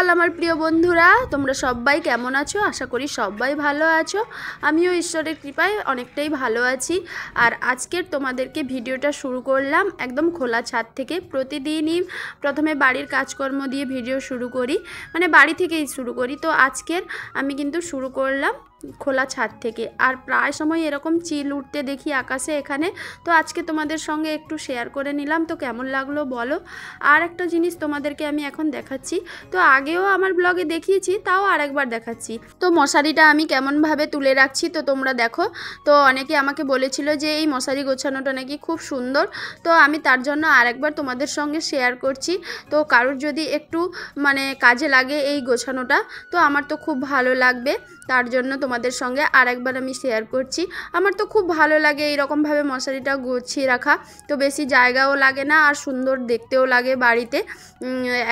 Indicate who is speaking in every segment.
Speaker 1: সকাল আমার প্রিয় বন্ধুরা, তোমরা সবাই কেমন আছো? আশা করি সবাই ভালো আছো। আমিও ঈশ্বরের কৃপায় অনেকটাই ভালো আছি। আর আজকের তোমাদেরকে ভিডিওটা শুরু করলাম একদম খোলা ছাদ থেকে। প্রতিদিনই প্রথমে বাড়ির কাজকর্ম দিয়ে ভিডিও শুরু করি, মানে বাড়ি থেকেই শুরু করি। তো আজকের আমি কিন্তু শুরু করলাম খোলা ছাদ থেকে। আর প্রায় সময় এরকম চিল উঠতে দেখি আকাশে এখানে। তো আজকে তোমাদের সঙ্গে একটু শেয়ার করে নিলাম। তো কেমন লাগলো বলো। আর একটা জিনিস তোমাদেরকে আমি এখন দেখাচ্ছি, তো আগেও আমার ব্লগে দেখিয়েছি, তাও আরেকবার দেখাচ্ছি। তো মশারিটা আমি কেমনভাবে তুলে রাখছি তো তোমরা দেখো। তো অনেকে আমাকে বলেছিল যে এই মশারি গোছানোটা নাকি খুব সুন্দর, তো আমি তার জন্য আরেকবার তোমাদের সঙ্গে শেয়ার করছি। তো কারোর যদি একটু মানে কাজে লাগে এই গোছানোটা, তো আমার তো খুব ভালো লাগবে, তার জন্য তোমাদের সঙ্গে আরেকবার আমি শেয়ার করছি। আমার তো খুব ভালো লাগে এইরকমভাবে মশারিটা গুছিয়ে রাখা। তো বেশি জায়গাও লাগে না, আর সুন্দর দেখতেও লাগে। বাড়িতে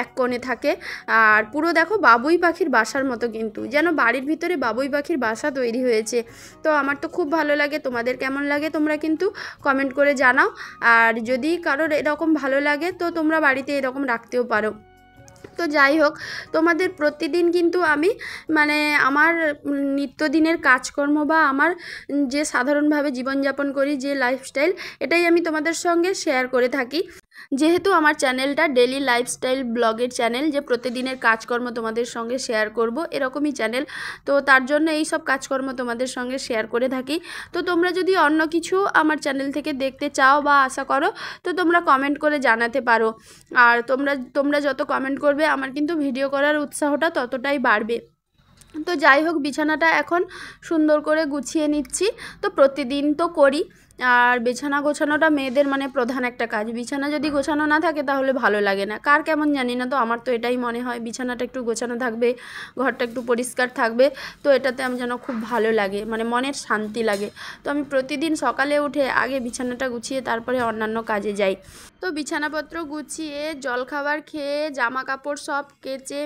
Speaker 1: এক কোণে থাকে, আর পুরো দেখো বাবুই পাখির বাসার মতো, কিন্তু যেন বাড়ির ভিতরে বাবুই পাখির বাসা তৈরি হয়েছে। তো আমার তো খুব ভালো লাগে। তোমাদের কেমন লাগে তোমরা কিন্তু কমেন্ট করে জানাও। আর যদি কারোর এরকম ভালো লাগে তো তোমরা বাড়িতে এরকম রাখতেও পারো। তো যাই হোক, তোমাদের প্রতিদিন কিন্তু আমি মানে আমার নিত্যদিনের কাজকর্ম বা আমার যে সাধারণভাবে জীবনযাপন করি, যে লাইফস্টাইল, এটাই আমি তোমাদের সঙ্গে শেয়ার করে থাকি। যেহেতু আমার চ্যানেলটা ডেলি লাইফস্টাইল ব্লগের চ্যানেল, যে প্রতিদিনের কাজকর্ম তোমাদের সঙ্গে শেয়ার করব এরকমই চ্যানেল, তো তার জন্য এই সব কাজকর্ম তোমাদের সঙ্গে শেয়ার করে থাকি। তো তোমরা যদি অন্য কিছু আমার চ্যানেল থেকে দেখতে চাও বা আশা করো, তো তোমরা কমেন্ট করে জানাতে পারো। আর তোমরা যত কমেন্ট করবে আমার কিন্তু ভিডিও করার উৎসাহটা ততটাই বাড়বে। তো যাই হোক, বিছানাটা এখন সুন্দর করে গুছিয়ে নিচ্ছি। তো প্রতিদিন তো করি। আর বিছানা গোছানোটা মেয়েদের মানে প্রধান একটা কাজ। বিছানা যদি গোছানো না থাকে তাহলে ভালো লাগে না, কার কেমন জানি না, তো আমার তো এটাই মনে হয়। বিছানাটা একটু গোছানো থাকবে, ঘরটা একটু পরিষ্কার থাকবে, তো এটাতে আমি যেন খুব ভালো লাগে, মানে মনের শান্তি লাগে। তো আমি প্রতিদিন সকালে উঠে আগে বিছানাটা গুছিয়ে তারপরে অন্যান্য কাজে যাই। তো বিছানাপত্র গুছিয়ে জলখাবার খেয়ে জামা কাপড় সব কেচে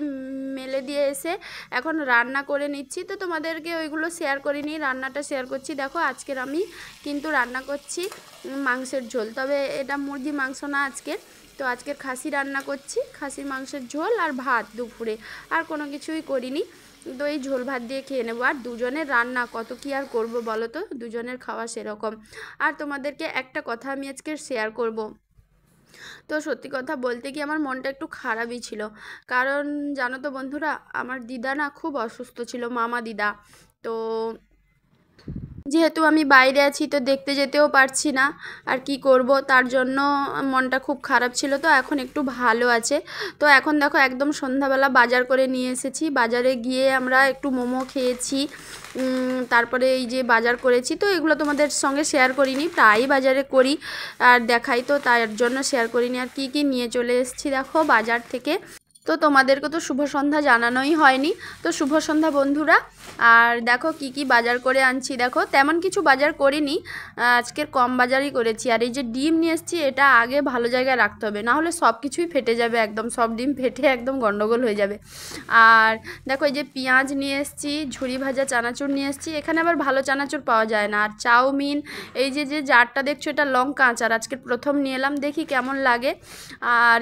Speaker 1: মেলে দিয়ে এসে এখন রান্না করে নিচ্ছি। তো তোমাদেরকে ওইগুলো শেয়ার করিনি, রান্নাটা শেয়ার করছি। দেখো আজকের আমি কিন্তু রান্না করছি মাংসের ঝোল, তবে এটা মুরগি মাংস না আজকের। তো আজকের খাসি রান্না করছি, খাসির মাংসের ঝোল আর ভাত দুপুরে, আর কোনো কিছুই করিনি। তো এই ঝোল ভাত দিয়ে খেয়ে নেবো। আর দুজনের রান্না কত কি আর করব বলো তো, দুজনের খাওয়া সেরকম। আর তোমাদেরকে একটা কথা আমি আজকে শেয়ার করব। তো সত্যি কথা বলতে কি আমার মনটা একটু খারাপই ছিল, কারণ জানো তো বন্ধুরা, আমার দিদা না খুব অসুস্থ ছিল, মামা দিদা। তো যেহেতু আমি বাইরে আছি তো দেখতে যেতেও পারছি না, আর কি করব, তার জন্য মনটা খুব খারাপ ছিল। তো এখন একটু ভালো আছে। তো এখন দেখো একদম সন্ধ্যাবেলা বাজার করে নিয়ে এসেছি। বাজারে গিয়ে আমরা একটু মোমো খেয়েছি, তারপরে এই যে বাজার করেছি। তো এগুলো তোমাদের সঙ্গে শেয়ার করিনি, প্রায়ই বাজারে করি আর দেখাই, তো তার জন্য শেয়ার করিনি। আর কি কি নিয়ে চলে এসেছি দেখো বাজার থেকে। তো তোমাদেরকে তো শুভ সন্ধ্যা জানানোই হয়নি, তো শুভ সন্ধ্যা বন্ধুরা। আর দেখো কি কি বাজার করে আনছি, দেখো তেমন কিছু বাজার করিনি, আজকের কম বাজারই করেছি। আর এই যে ডিম নিয়ে এসেছি, এটা আগে ভালো জায়গায় রাখতে হবে, না হলে সব কিছুই ফেটে যাবে, একদম সব ডিম ফেটে একদম গন্ডগোল হয়ে যাবে। আর দেখো এই যে পেঁয়াজ নিয়ে এসেছি, ঝুরি ভাজা চানাচুর নিয়ে এসেছি, এখানে আবার ভালো চানাচুর পাওয়া যায় না। আর চাউমিন, এই যে যে জারটা দেখছো এটা লঙ্কা আচার, আজকে প্রথম নিয়ে এলাম, দেখি কেমন লাগে। আর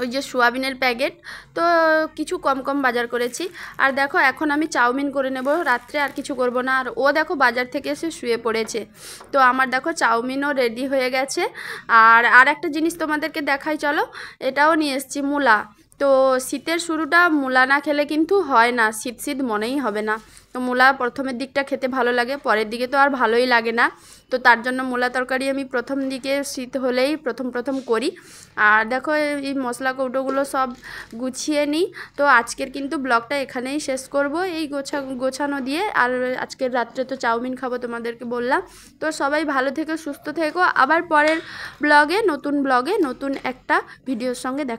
Speaker 1: ওই যে সোয়াবিনের প্যাকেট, তো কিছু কম কম বাজার করেছি। আর দেখো এখন আমি চাউমিন করে নেব রাত্রে, আর কিছু করব না। আর ও দেখো বাজার থেকে এসে শুয়ে পড়েছে। তো আমার দেখো চাউমিনও রেডি হয়ে গেছে। আর একটা জিনিস তোমাদেরকে দেখাই চলো, এটাও নিয়ে এসেছি, মূলা। তো শীতের শুরুটা মূলা না খেলে কিন্তু হয় না, শীত শীত মনেই হবে না। তো মূলা প্রথমের দিকটা খেতে ভালো লাগে, পরের দিকে তো আর ভালোই লাগে না। তো তার জন্য মূলা তরকারি আমি প্রথম দিকে শীত হলেই প্রথম করি। আর দেখো এই মশলা কৌটোগুলো সব গুছিয়ে নিই। তো আজকের কিন্তু ব্লগটা এখানেই শেষ করব, এই গোছানো দিয়ে। আর আজকের রাত্রে তো চাউমিন খাবো তোমাদেরকে বললাম। তো সবাই ভালো থেকো, সুস্থ থেকো। আবার পরের ব্লগে নতুন একটা ভিডিওর সঙ্গে দেখা।